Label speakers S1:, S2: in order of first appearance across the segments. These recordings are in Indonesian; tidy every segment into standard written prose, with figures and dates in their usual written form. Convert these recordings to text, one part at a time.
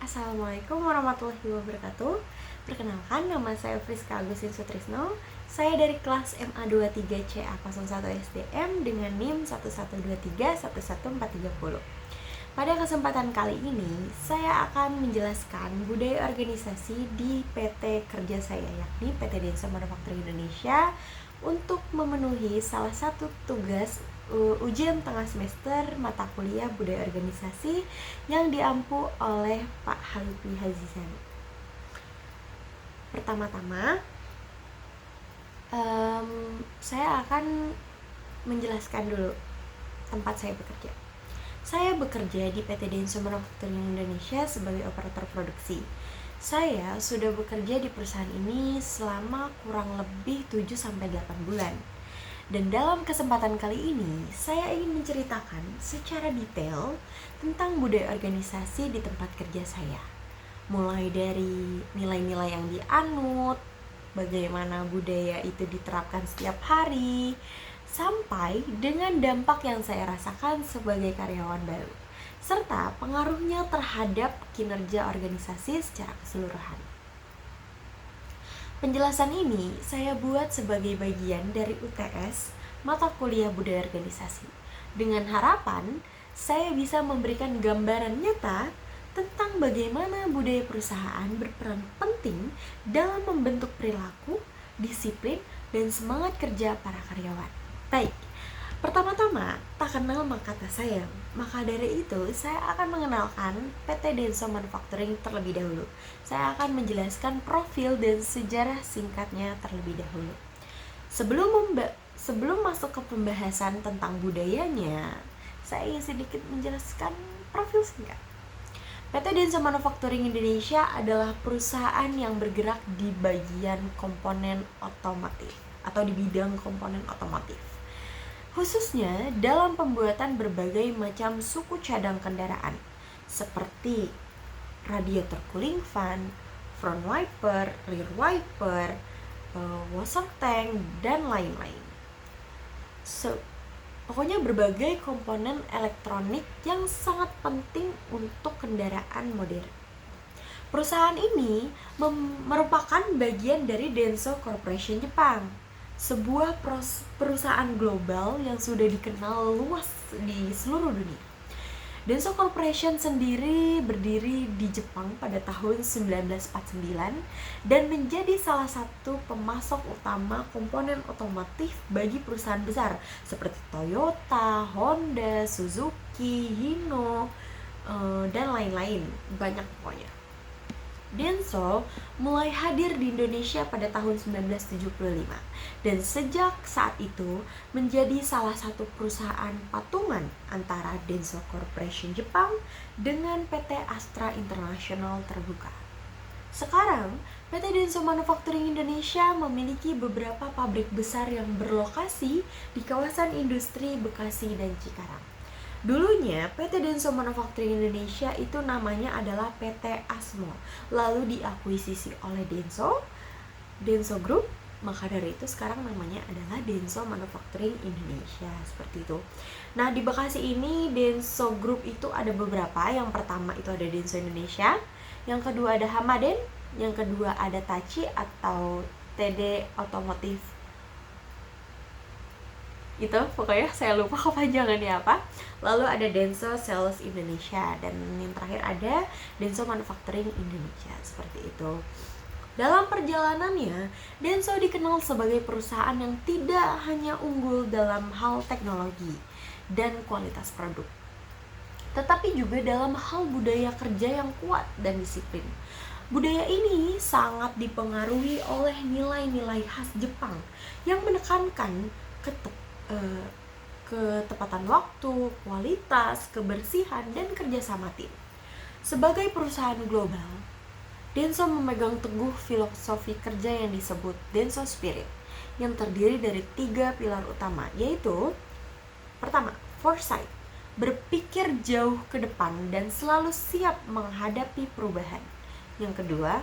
S1: Assalamualaikum warahmatullahi wabarakatuh. Perkenalkan, nama saya Friska Agusin Sutrisno. Saya dari kelas MA23CA01 SDM dengan NIM 1123-11430. Pada kesempatan kali ini, saya akan menjelaskan budaya organisasi di PT kerja saya, yakni PT Denso Manufacturing Indonesia, untuk memenuhi salah satu tugas ujian tengah semester mata kuliah budaya organisasi yang diampu oleh Pak Halifi Hazizan. Pertama-tama, saya akan menjelaskan dulu tempat saya bekerja. Saya bekerja di PT Denso Manufacturing Indonesia sebagai operator produksi. Saya sudah bekerja di perusahaan ini selama kurang lebih 7-8 bulan. Dan dalam kesempatan kali ini, saya ingin menceritakan secara detail tentang budaya organisasi di tempat kerja saya. Mulai dari nilai-nilai yang dianut, bagaimana budaya itu diterapkan setiap hari, sampai dengan dampak yang saya rasakan sebagai karyawan baru, serta pengaruhnya terhadap kinerja organisasi secara keseluruhan. Penjelasan ini saya buat sebagai bagian dari UTS mata kuliah budaya organisasi, dengan harapan saya bisa memberikan gambaran nyata tentang bagaimana budaya perusahaan berperan penting dalam membentuk perilaku, disiplin, dan semangat kerja para karyawan. Baik, pertama-tama, tak kenal maka tak sayang. Maka dari itu, saya akan mengenalkan PT Denso Manufacturing terlebih dahulu. Saya akan menjelaskan profil dan sejarah singkatnya terlebih dahulu. Sebelum masuk ke pembahasan tentang budayanya, saya ingin sedikit menjelaskan profil singkat. PT Denso Manufacturing Indonesia adalah perusahaan yang bergerak di bagian komponen otomotif atau di bidang komponen otomotif, khususnya dalam pembuatan berbagai macam suku cadang kendaraan seperti radiator cooling fan, front wiper, rear wiper, washer tank, dan lain-lain. Pokoknya berbagai komponen elektronik yang sangat penting untuk kendaraan modern. Perusahaan ini merupakan bagian dari Denso Corporation Jepang, sebuah perusahaan global yang sudah dikenal luas di seluruh dunia. Denso Corporation sendiri berdiri di Jepang pada tahun 1949 dan menjadi salah satu pemasok utama komponen otomotif bagi perusahaan besar seperti Toyota, Honda, Suzuki, Hino, dan lain-lain, banyak pokoknya. Denso mulai hadir di Indonesia pada tahun 1975 dan sejak saat itu menjadi salah satu perusahaan patungan antara Denso Corporation Jepang dengan PT Astra International Terbuka. Sekarang, PT Denso Manufacturing Indonesia memiliki beberapa pabrik besar yang berlokasi di kawasan industri Bekasi dan Cikarang. Dulunya PT Denso Manufacturing Indonesia itu namanya adalah PT Asmo, lalu diakuisisi oleh Denso Group, maka dari itu sekarang namanya adalah Denso Manufacturing Indonesia, seperti itu. Nah, di Bekasi ini Denso Group itu ada beberapa. Yang pertama itu ada Denso Indonesia, yang kedua ada Hamaden, yang kedua ada Tachi atau TD Otomotif. Itu pokoknya saya lupa kepanjangannya apa. Lalu ada Denso Sales Indonesia, dan yang terakhir ada Denso Manufacturing Indonesia, seperti itu. Dalam perjalanannya, Denso dikenal sebagai perusahaan yang tidak hanya unggul dalam hal teknologi dan kualitas produk, tetapi juga dalam hal budaya kerja yang kuat dan disiplin. Budaya ini sangat dipengaruhi oleh nilai-nilai khas Jepang yang menekankan ketepatan waktu, kualitas, kebersihan, dan kerjasama tim. Sebagai perusahaan global, Denso memegang teguh filosofi kerja yang disebut Denso Spirit, yang terdiri dari 3 pilar utama, yaitu pertama, foresight, berpikir jauh ke depan dan selalu siap menghadapi perubahan. Yang kedua,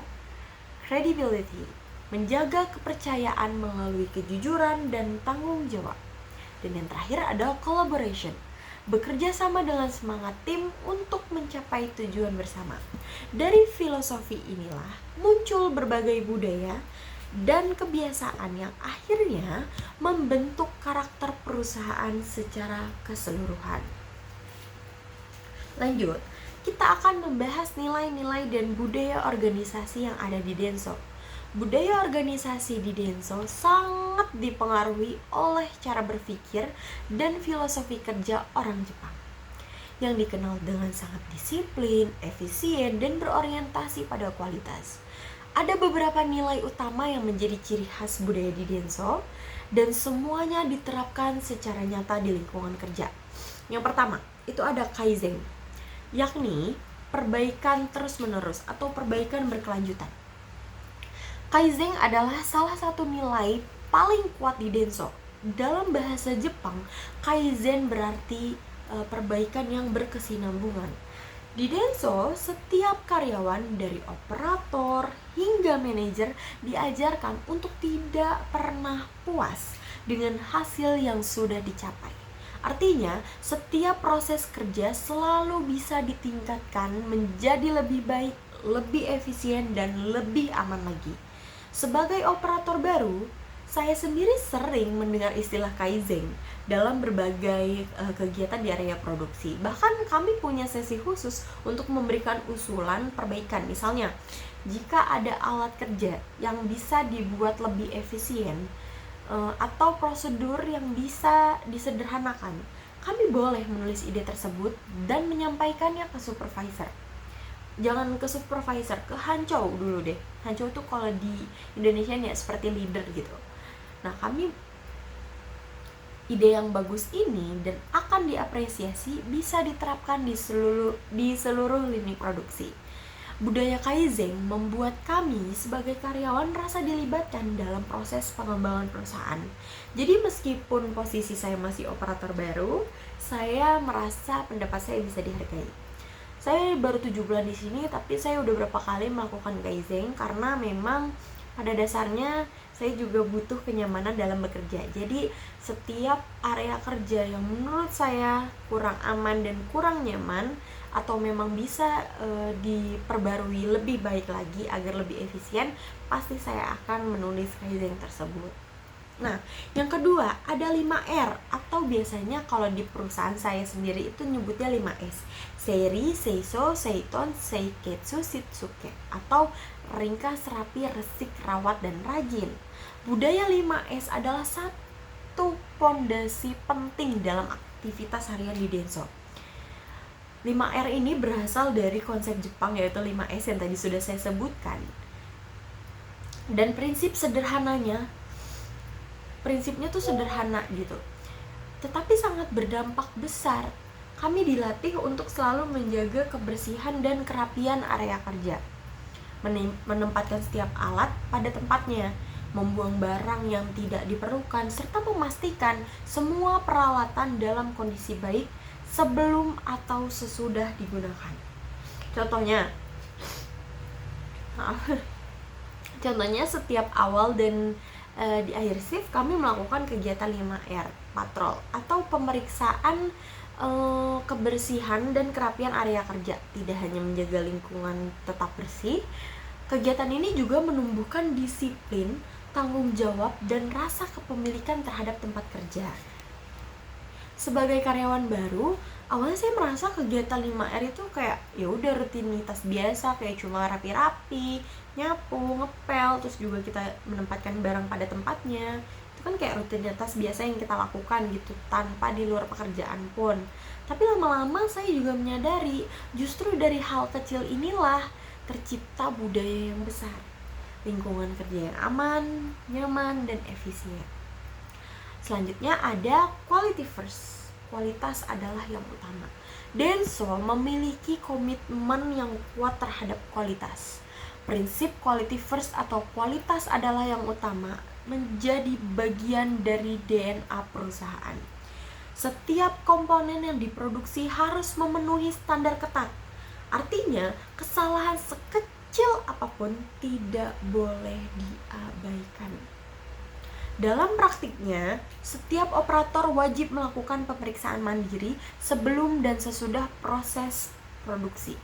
S1: credibility, menjaga kepercayaan melalui kejujuran dan tanggung jawab. Dan yang terakhir adalah collaboration, bekerja sama dengan semangat tim untuk mencapai tujuan bersama. Dari filosofi inilah muncul berbagai budaya dan kebiasaan yang akhirnya membentuk karakter perusahaan secara keseluruhan. Lanjut, kita akan membahas nilai-nilai dan budaya organisasi yang ada di Denso. Budaya organisasi di Denso sangat dipengaruhi oleh cara berpikir dan filosofi kerja orang Jepang yang dikenal dengan sangat disiplin, efisien, dan berorientasi pada kualitas. Ada beberapa nilai utama yang menjadi ciri khas budaya di Denso dan semuanya diterapkan secara nyata di lingkungan kerja. Yang pertama, itu ada Kaizen, yakni perbaikan terus-menerus atau perbaikan berkelanjutan. Kaizen adalah salah satu nilai paling kuat di Denso. Dalam bahasa Jepang, Kaizen berarti perbaikan yang berkesinambungan. Di Denso, setiap karyawan dari operator hingga manajer diajarkan untuk tidak pernah puas dengan hasil yang sudah dicapai. Artinya, setiap proses kerja selalu bisa ditingkatkan menjadi lebih baik, lebih efisien, dan lebih aman lagi. Sebagai operator baru, saya sendiri sering mendengar istilah Kaizen dalam berbagai kegiatan di area produksi. Bahkan kami punya sesi khusus untuk memberikan usulan perbaikan. Misalnya, jika ada alat kerja yang bisa dibuat lebih efisien atau prosedur yang bisa disederhanakan, kami boleh menulis ide tersebut dan menyampaikannya ke supervisor. Jangan ke supervisor, ke Hancho dulu deh. Hancho itu kalau di Indonesia ya seperti leader gitu. Nah, ide yang bagus ini dan akan diapresiasi bisa diterapkan di seluruh lini produksi. Budaya Kaizen membuat kami sebagai karyawan merasa dilibatkan dalam proses pengembangan perusahaan. Jadi meskipun posisi saya masih operator baru, saya merasa pendapat saya bisa dihargai. Saya baru 7 bulan di sini, tapi saya udah berapa kali melakukan Kaizen karena memang pada dasarnya saya juga butuh kenyamanan dalam bekerja. Jadi setiap area kerja yang menurut saya kurang aman dan kurang nyaman atau memang bisa diperbarui lebih baik lagi agar lebih efisien, pasti saya akan menulis Kaizen tersebut. Nah, yang kedua ada 5R atau biasanya kalau di perusahaan saya sendiri itu nyebutnya 5S. Seiri, Seiso, Seiton, Seiketsu, Shitsuke, atau ringkas, rapi, resik, rawat, dan rajin. Budaya 5S adalah satu pondasi penting dalam aktivitas harian di Denso. 5R ini berasal dari konsep Jepang yaitu 5S yang tadi sudah saya sebutkan. Dan prinsipnya tuh sederhana gitu, tetapi sangat berdampak besar. Kami dilatih untuk selalu menjaga kebersihan dan kerapian area kerja, menempatkan setiap alat pada tempatnya, membuang barang yang tidak diperlukan, serta memastikan semua peralatan dalam kondisi baik sebelum atau sesudah digunakan. Contohnya setiap awal dan di akhir shift kami melakukan kegiatan 5R, patrol atau pemeriksaan kebersihan dan kerapian area kerja. Tidak hanya menjaga lingkungan tetap bersih, kegiatan ini juga menumbuhkan disiplin, tanggung jawab, dan rasa kepemilikan terhadap tempat kerja. Sebagai karyawan baru, awalnya saya merasa kegiatan 5R itu kayak ya udah rutinitas biasa, kayak cuma rapi-rapi, nyapu, ngepel, terus juga kita menempatkan barang pada tempatnya. Itu kan kayak rutinitas biasa yang kita lakukan gitu tanpa di luar pekerjaan pun. Tapi lama-lama saya juga menyadari justru dari hal kecil inilah tercipta budaya yang besar, lingkungan kerja yang aman, nyaman, dan efisien. Selanjutnya ada quality first. Kualitas adalah yang utama. Denso memiliki komitmen yang kuat terhadap kualitas. Prinsip quality first atau kualitas adalah yang utama menjadi bagian dari DNA perusahaan. Setiap komponen yang diproduksi harus memenuhi standar ketat. Artinya, kesalahan sekecil apapun tidak boleh diabaikan. Dalam praktiknya, setiap operator wajib melakukan pemeriksaan mandiri sebelum dan sesudah proses produksi.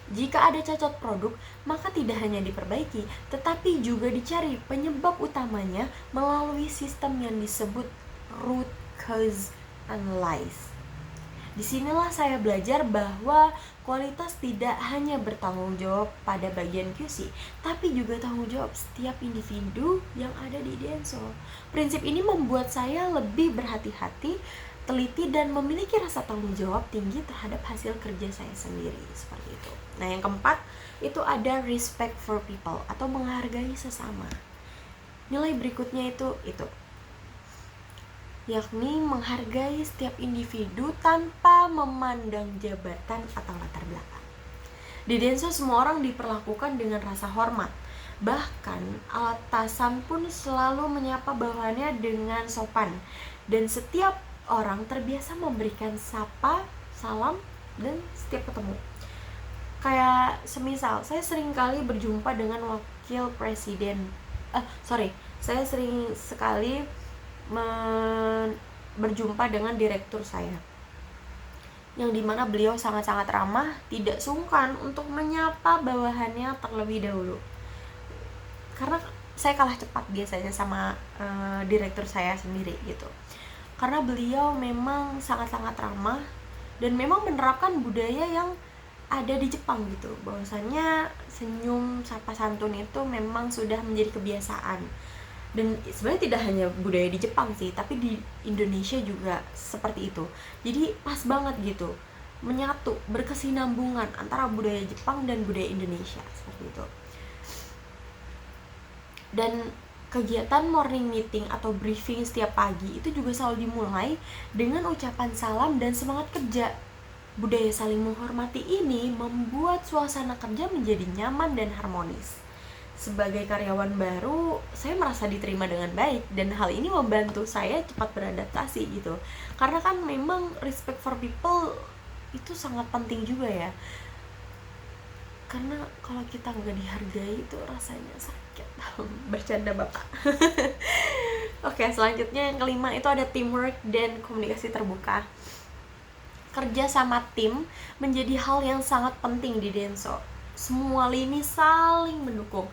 S1: Jika ada cacat produk, maka tidak hanya diperbaiki, tetapi juga dicari penyebab utamanya melalui sistem yang disebut root cause analysis. Disinilah saya belajar bahwa kualitas tidak hanya bertanggung jawab pada bagian QC, tapi juga tanggung jawab setiap individu yang ada di Denso. Prinsip ini membuat saya lebih berhati-hati, teliti, dan memiliki rasa tanggung jawab tinggi terhadap hasil kerja saya sendiri, seperti itu. Nah, yang keempat, itu ada respect for people atau menghargai sesama. Nilai berikutnya itu yakni menghargai setiap individu tanpa memandang jabatan atau latar belakang. Di Denso semua orang diperlakukan dengan rasa hormat. Bahkan atasan pun selalu menyapa bawahannya dengan sopan. Dan setiap orang terbiasa memberikan sapa, salam, dan setiap ketemu. Kayak semisal, saya sering kali berjumpa dengan wakil presiden. Saya sering sekali berjumpa dengan direktur saya, yang dimana beliau sangat-sangat ramah, tidak sungkan untuk menyapa bawahannya terlebih dahulu. Karena saya kalah cepat biasanya sama direktur saya sendiri gitu. Karena beliau memang sangat-sangat ramah dan memang menerapkan budaya yang ada di Jepang gitu. Bahwasanya senyum, sapa santun itu memang sudah menjadi kebiasaan. Dan sebenarnya tidak hanya budaya di Jepang sih, tapi di Indonesia juga seperti itu. Jadi pas banget gitu, menyatu, berkesinambungan antara budaya Jepang dan budaya Indonesia, seperti itu. Dan kegiatan morning meeting atau briefing setiap pagi itu juga selalu dimulai dengan ucapan salam dan semangat kerja. Budaya saling menghormati ini membuat suasana kerja menjadi nyaman dan harmonis. Sebagai karyawan baru, saya merasa diterima dengan baik dan hal ini membantu saya cepat beradaptasi gitu. Karena kan memang respect for people itu sangat penting juga ya. Karena kalau kita nggak dihargai itu rasanya sakit. Bercanda Bapak. Oke, selanjutnya yang kelima itu ada teamwork dan komunikasi terbuka. Kerja sama tim menjadi hal yang sangat penting di Denso. Semua lini saling mendukung.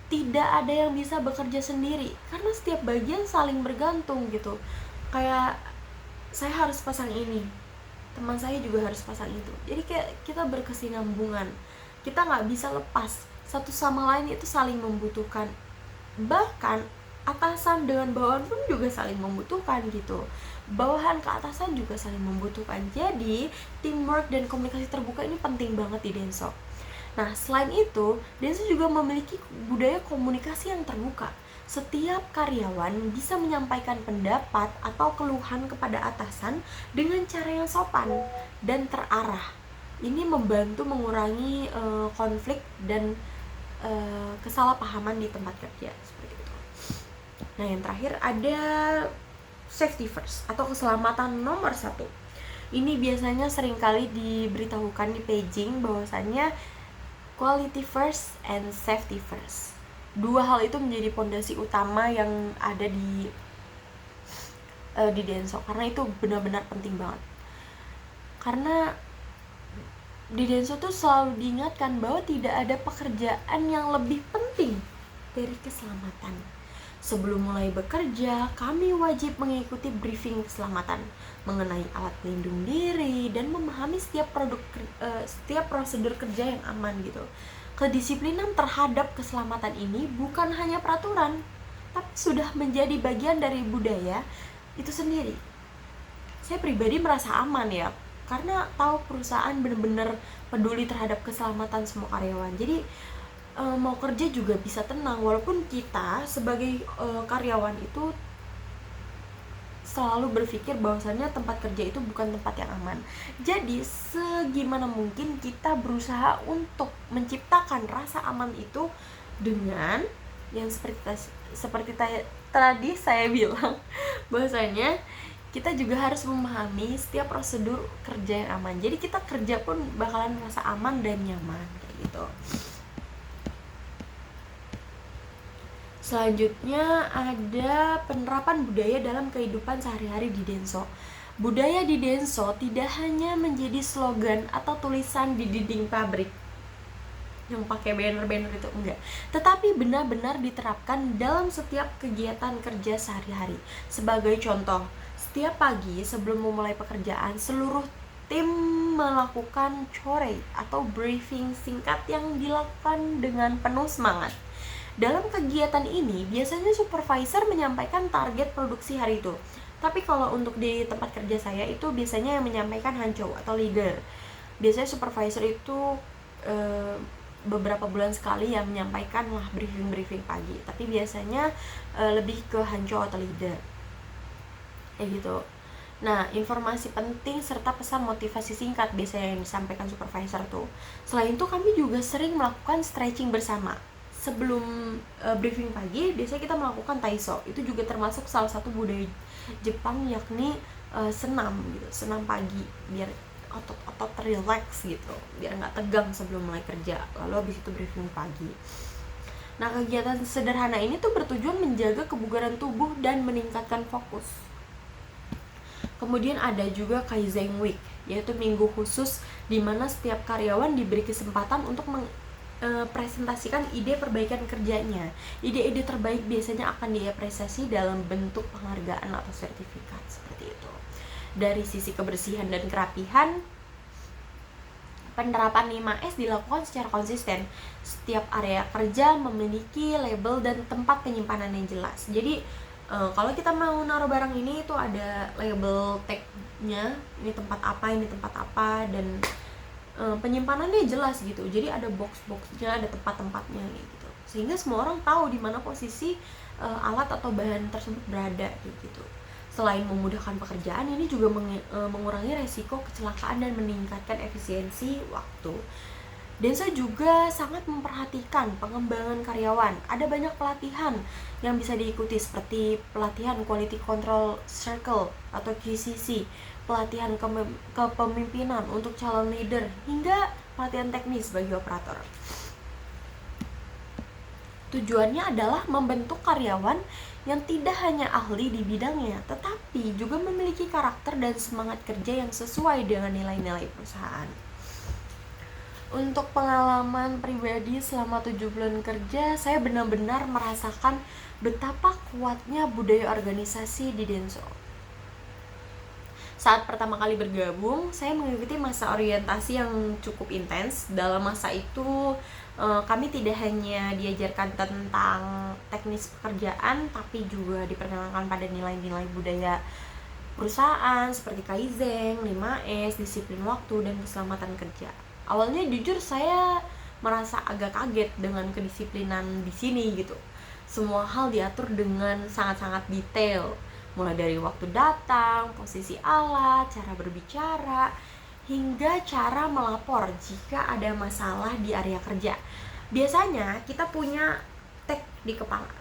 S1: Tidak ada yang bisa bekerja sendiri karena setiap bagian saling bergantung gitu. Kayak saya harus pasang ini, teman saya juga harus pasang itu. Jadi kayak kita berkesinambungan. Kita nggak bisa lepas satu sama lain, itu saling membutuhkan. Bahkan atasan dengan bawahan pun juga saling membutuhkan gitu. Bawahan ke atasan juga saling membutuhkan. Jadi teamwork dan komunikasi terbuka ini penting banget di Denso. Nah, selain itu, Denso juga memiliki budaya komunikasi yang terbuka. Setiap karyawan bisa menyampaikan pendapat atau keluhan kepada atasan dengan cara yang sopan dan terarah. Ini membantu mengurangi konflik dan kesalahpahaman di tempat kerja, seperti itu. Nah, yang terakhir ada safety first atau keselamatan nomor 1. Ini biasanya seringkali diberitahukan di paging bahwasannya quality first and safety first. Dua hal itu menjadi pondasi utama yang ada di Denso, karena itu benar-benar penting banget. Karena di Denso tuh selalu diingatkan bahwa tidak ada pekerjaan yang lebih penting dari keselamatan. Sebelum mulai bekerja, kami wajib mengikuti briefing keselamatan mengenai alat pelindung diri dan memahami setiap prosedur kerja yang aman gitu. Kedisiplinan terhadap keselamatan ini bukan hanya peraturan, tapi sudah menjadi bagian dari budaya itu sendiri. Saya pribadi merasa aman ya, karena tahu perusahaan benar-benar peduli terhadap keselamatan semua karyawan. Jadi mau kerja juga bisa tenang, walaupun kita sebagai karyawan itu selalu berpikir bahwasannya tempat kerja itu bukan tempat yang aman. Jadi segimana mungkin kita berusaha untuk menciptakan rasa aman itu dengan yang seperti tadi saya bilang, bahwasanya kita juga harus memahami setiap prosedur kerja yang aman. Jadi kita kerja pun bakalan merasa aman dan nyaman kayak gitu. Selanjutnya ada penerapan budaya dalam kehidupan sehari-hari di Denso. Budaya di Denso tidak hanya menjadi slogan atau tulisan di dinding pabrik yang pakai banner-banner itu, enggak, tetapi benar-benar diterapkan dalam setiap kegiatan kerja sehari-hari. Sebagai contoh, setiap pagi sebelum memulai pekerjaan, seluruh tim melakukan chore atau briefing singkat yang dilakukan dengan penuh semangat. Dalam kegiatan ini, biasanya supervisor menyampaikan target produksi hari itu. Tapi kalau untuk di tempat kerja saya itu biasanya yang menyampaikan hancho atau leader. Biasanya supervisor itu beberapa bulan sekali yang menyampaikan lah briefing pagi. Tapi biasanya lebih ke hancho atau leader. Kayak gitu. Nah, informasi penting serta pesan motivasi singkat biasanya yang disampaikan supervisor tuh. Selain itu kami juga sering melakukan stretching bersama. Sebelum briefing pagi, biasanya kita melakukan taiso. Itu juga termasuk salah satu budaya Jepang, yakni senam gitu, senam pagi biar otot relax gitu, biar nggak tegang sebelum mulai kerja. Lalu habis itu briefing pagi. Nah, kegiatan sederhana ini tuh bertujuan menjaga kebugaran tubuh dan meningkatkan fokus. Kemudian ada juga Kaizen Week, yaitu minggu khusus di mana setiap karyawan diberi kesempatan untuk presentasikan ide perbaikan kerjanya. Ide-ide terbaik biasanya akan diapresiasi dalam bentuk penghargaan atau sertifikat seperti itu. Dari sisi kebersihan dan kerapihan, penerapan 5S dilakukan secara konsisten. Setiap area kerja memiliki label dan tempat penyimpanan yang jelas. Jadi kalau kita mau naruh barang ini itu ada label tag-nya, ini tempat apa, dan penyimpanannya jelas gitu. Jadi ada box-boxnya, ada tempat-tempatnya gitu. Sehingga semua orang tahu di mana posisi alat atau bahan tersebut berada gitu. Selain memudahkan pekerjaan, ini juga mengurangi resiko kecelakaan dan meningkatkan efisiensi waktu. Denso juga sangat memperhatikan pengembangan karyawan. Ada banyak pelatihan yang bisa diikuti seperti pelatihan Quality Control Circle atau QCC, pelatihan kepemimpinan untuk calon leader, hingga pelatihan teknis bagi operator. Tujuannya adalah membentuk karyawan yang tidak hanya ahli di bidangnya, tetapi juga memiliki karakter dan semangat kerja yang sesuai dengan nilai-nilai perusahaan. Untuk pengalaman pribadi selama 7 bulan kerja, saya benar-benar merasakan betapa kuatnya budaya organisasi di Denso. Saat pertama kali bergabung, saya mengikuti masa orientasi yang cukup intens. Dalam masa itu, kami tidak hanya diajarkan tentang teknis pekerjaan, tapi juga diperkenalkan pada nilai-nilai budaya perusahaan seperti Kaizen, 5S, disiplin waktu, dan keselamatan kerja. Awalnya jujur saya merasa agak kaget dengan kedisiplinan di sini gitu. Semua hal diatur dengan sangat-sangat detail, mulai dari waktu datang, posisi alat, cara berbicara, hingga cara melapor jika ada masalah di area kerja. Biasanya kita punya tag di kepala.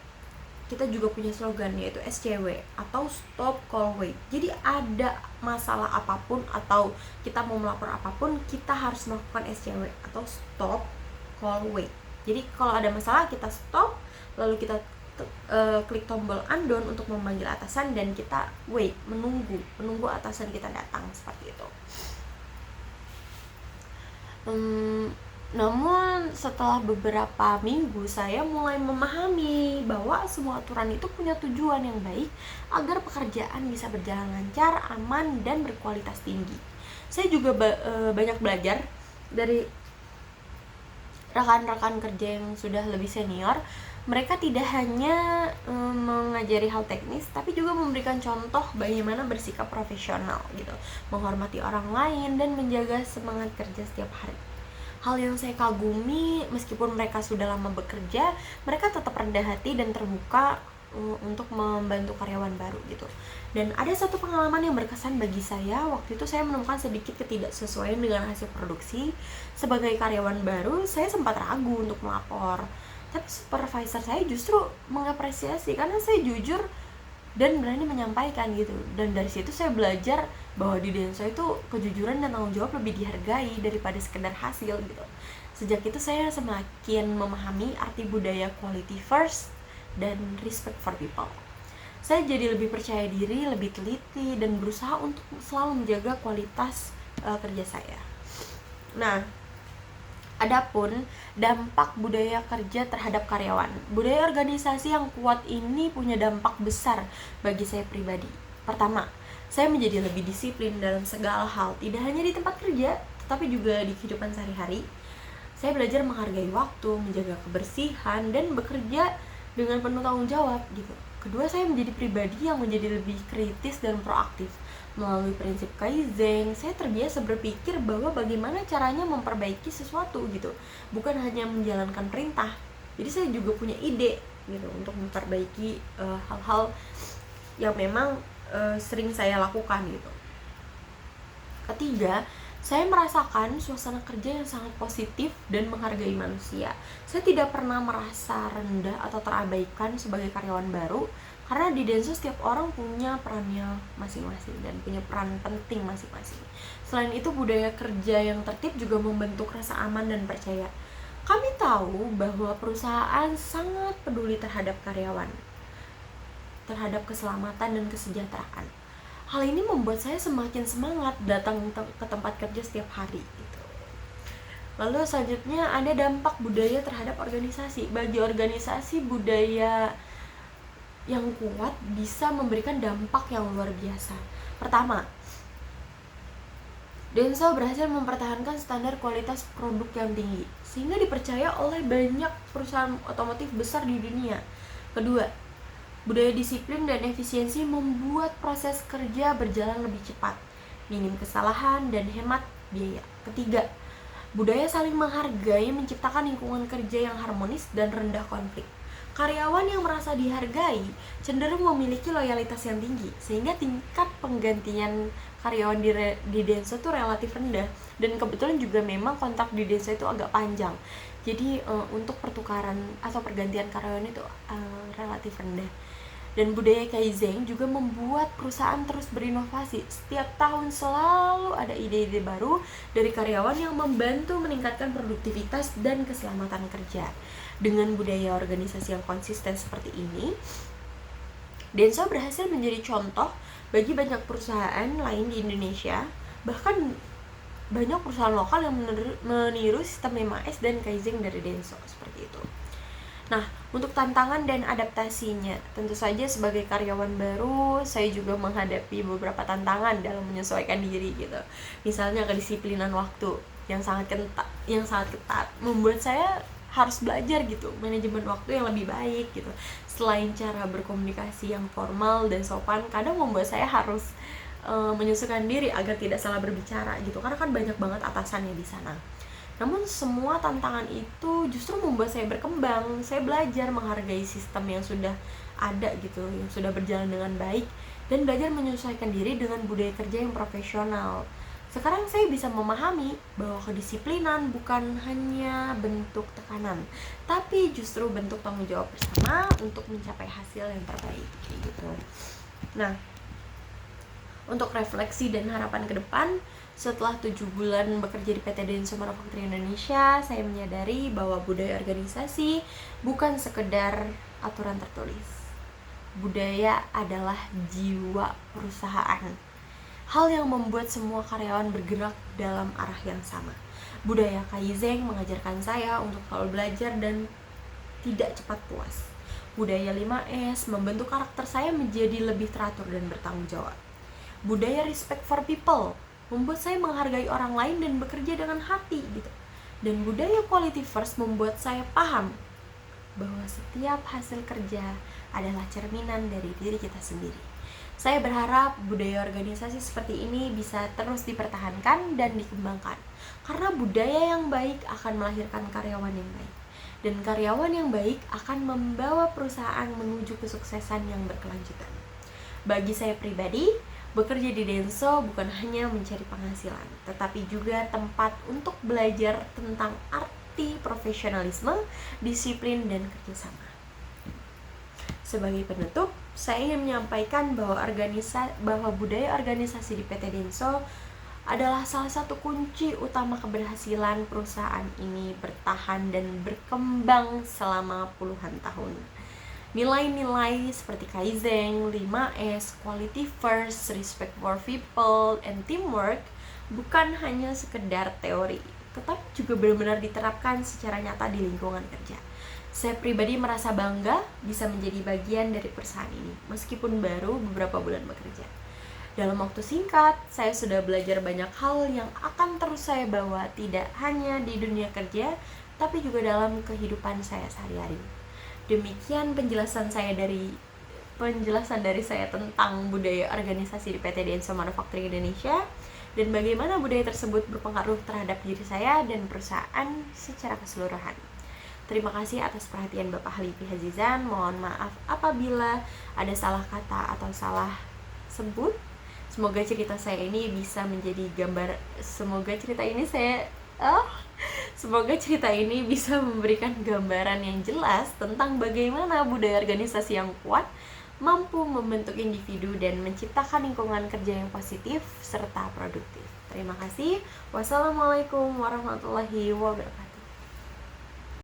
S1: Kita juga punya slogan, yaitu SCW atau Stop Call Wait. Jadi ada masalah apapun atau kita mau melapor apapun, kita harus melakukan SCW atau Stop Call Wait. Jadi kalau ada masalah kita stop, lalu kita klik tombol unknown untuk memanggil atasan, dan kita wait, menunggu atasan kita datang seperti itu. Namun setelah beberapa minggu saya mulai memahami bahwa semua aturan itu punya tujuan yang baik agar pekerjaan bisa berjalan lancar, aman, dan berkualitas tinggi. Saya juga banyak belajar dari rekan-rekan kerja yang sudah lebih senior. Mereka tidak hanya mengajari hal teknis, tapi juga memberikan contoh bagaimana bersikap profesional gitu, menghormati orang lain, dan menjaga semangat kerja setiap hari. Hal yang saya kagumi, meskipun mereka sudah lama bekerja, mereka tetap rendah hati dan terbuka untuk membantu karyawan baru gitu. Dan ada satu pengalaman yang berkesan bagi saya. Waktu itu saya menemukan sedikit ketidaksesuaian dengan hasil produksi. Sebagai karyawan baru, saya sempat ragu untuk melapor, tapi supervisor saya justru mengapresiasi karena saya jujur dan berani menyampaikan gitu. Dan dari situ saya belajar bahwa di Denso itu kejujuran dan tanggung jawab lebih dihargai daripada sekedar hasil gitu. Sejak itu saya semakin memahami arti budaya quality first dan respect for people. Saya jadi lebih percaya diri, lebih teliti, dan berusaha untuk selalu menjaga kualitas kerja saya. Nah, adapun dampak budaya kerja terhadap karyawan. Budaya organisasi yang kuat ini punya dampak besar bagi saya pribadi. Pertama, saya menjadi lebih disiplin dalam segala hal, tidak hanya di tempat kerja, tetapi juga di kehidupan sehari-hari. Saya belajar menghargai waktu, menjaga kebersihan, dan bekerja dengan penuh tanggung jawab gitu. Kedua, saya menjadi pribadi yang menjadi lebih kritis dan proaktif. Melalui prinsip Kaizen, saya terbiasa berpikir bahwa bagaimana caranya memperbaiki sesuatu gitu, bukan hanya menjalankan perintah. Jadi saya juga punya ide gitu untuk memperbaiki hal-hal yang memang sering saya lakukan gitu. Ketiga, saya merasakan suasana kerja yang sangat positif dan menghargai manusia. Saya tidak pernah merasa rendah atau terabaikan sebagai karyawan baru, karena di Denso setiap orang punya perannya masing-masing dan punya peran penting masing-masing. Selain itu, budaya kerja yang tertib juga membentuk rasa aman dan percaya. Kami tahu bahwa perusahaan sangat peduli terhadap karyawan, terhadap keselamatan dan kesejahteraan. Hal ini membuat saya semakin semangat datang ke tempat kerja setiap hari gitu. Lalu selanjutnya ada dampak budaya terhadap organisasi. Bagi organisasi, budaya yang kuat bisa memberikan dampak yang luar biasa. Pertama, Denso berhasil mempertahankan standar kualitas produk yang tinggi, sehingga dipercaya oleh banyak perusahaan otomotif besar di dunia. Kedua, budaya disiplin dan efisiensi membuat proses kerja berjalan lebih cepat, minim kesalahan, dan hemat biaya. Ketiga, budaya saling menghargai menciptakan lingkungan kerja yang harmonis dan rendah konflik. Karyawan yang merasa dihargai cenderung memiliki loyalitas yang tinggi, sehingga tingkat penggantian karyawan di Denso itu relatif rendah. Dan kebetulan juga memang kontrak di Denso itu agak panjang, jadi untuk pertukaran atau pergantian karyawan itu relatif rendah. Dan budaya Kaizen juga membuat perusahaan terus berinovasi. Setiap tahun selalu ada ide-ide baru dari karyawan yang membantu meningkatkan produktivitas dan keselamatan kerja. Dengan budaya organisasi yang konsisten seperti ini, Denso berhasil menjadi contoh bagi banyak perusahaan lain di Indonesia. Bahkan banyak perusahaan lokal yang meniru sistem 5S dan Kaizen dari Denso seperti itu. Nah, untuk tantangan dan adaptasinya, tentu saja sebagai karyawan baru, saya juga menghadapi beberapa tantangan dalam menyesuaikan diri gitu. Misalnya kedisiplinan waktu yang sangat ketat membuat saya harus belajar gitu, manajemen waktu yang lebih baik gitu. Selain cara berkomunikasi yang formal dan sopan, kadang membuat saya harus menyesuaikan diri agar tidak salah berbicara gitu, karena kan banyak banget atasannya di sana. Namun semua tantangan itu justru membuat saya berkembang. Saya belajar menghargai sistem yang sudah ada gitu, yang sudah berjalan dengan baik, dan belajar menyesuaikan diri dengan budaya kerja yang profesional. Sekarang saya bisa memahami bahwa kedisiplinan bukan hanya bentuk tekanan, tapi justru bentuk tanggung jawab bersama untuk mencapai hasil yang terbaik gitu. Nah, untuk refleksi dan harapan ke depan, setelah 7 bulan bekerja di PT Denso Manufacturing Indonesia, saya menyadari bahwa budaya organisasi bukan sekedar aturan tertulis. Budaya adalah jiwa perusahaan. Hal yang membuat semua karyawan bergerak dalam arah yang sama. Budaya Kaizen mengajarkan saya untuk selalu belajar dan tidak cepat puas. Budaya 5S membentuk karakter saya menjadi lebih teratur dan bertanggung jawab. Budaya respect for people membuat saya menghargai orang lain dan bekerja dengan hati gitu. Dan budaya quality first membuat saya paham bahwa setiap hasil kerja adalah cerminan dari diri kita sendiri. Saya berharap budaya organisasi seperti ini bisa terus dipertahankan dan dikembangkan, karena budaya yang baik akan melahirkan karyawan yang baik, dan karyawan yang baik akan membawa perusahaan menuju kesuksesan yang berkelanjutan. Bagi saya pribadi, bekerja di Denso bukan hanya mencari penghasilan, tetapi juga tempat untuk belajar tentang arti profesionalisme, disiplin, dan kerjasama. Sebagai penutup, saya ingin menyampaikan bahwa budaya organisasi di PT Denso adalah salah satu kunci utama keberhasilan perusahaan ini bertahan dan berkembang selama puluhan tahun. Nilai-nilai seperti Kaizen, 5S, Quality First, Respect for People, and Teamwork bukan hanya sekedar teori, tetapi juga benar-benar diterapkan secara nyata di lingkungan kerja. Saya pribadi merasa bangga bisa menjadi bagian dari perusahaan ini, meskipun baru beberapa bulan bekerja. Dalam waktu singkat, saya sudah belajar banyak hal yang akan terus saya bawa tidak hanya di dunia kerja, tapi juga dalam kehidupan saya sehari-hari. Demikian penjelasan dari saya tentang budaya organisasi di PT Denso Manufacturing Indonesia dan bagaimana budaya tersebut berpengaruh terhadap diri saya dan perusahaan secara keseluruhan. Terima kasih atas perhatian Bapak Halifi Hazizan. Mohon maaf apabila ada salah kata atau salah sebut. Semoga cerita saya ini bisa menjadi gambar. Semoga cerita ini bisa memberikan gambaran yang jelas tentang bagaimana budaya organisasi yang kuat mampu membentuk individu dan menciptakan lingkungan kerja yang positif serta produktif. Terima kasih. Wassalamualaikum warahmatullahi wabarakatuh.